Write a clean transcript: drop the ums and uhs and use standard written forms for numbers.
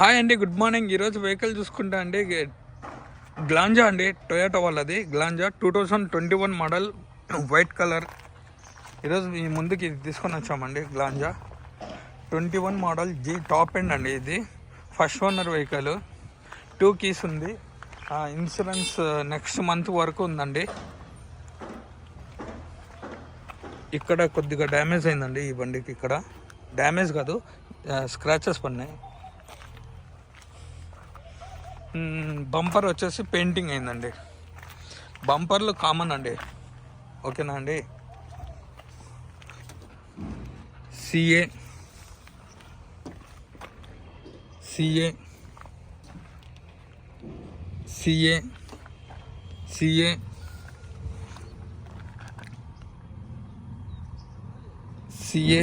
Hi అండి, good morning. ఈరోజు vehicle చూసుకుంటా అండి, గ్లాంజా అండి, టొయోటా వాళ్ళది గ్లాంజా 2021 మోడల్ వైట్ కలర్. ఈరోజు మీ ముందుకి తీసుకొని వచ్చామండి. Glanza 21 model G top end అండి. ఇది ఫస్ట్ ఓనర్ వెహికల్, 2 కీస్ ఉంది. ఇన్సూరెన్స్ నెక్స్ట్ మంత్ వరకు ఉందండి. ఇక్కడ కొద్దిగా డ్యామేజ్ అయిందండి ఈ బండికి. ఇక్కడ డ్యామేజ్ కాదు, స్క్రాచెస్ పడినాయి. బంపర్ వచ్చేసి పెయింటింగ్ అయిందండి. బంపర్లు కామన్ అండి, ఓకేనా అండి. CA CA CA CA CA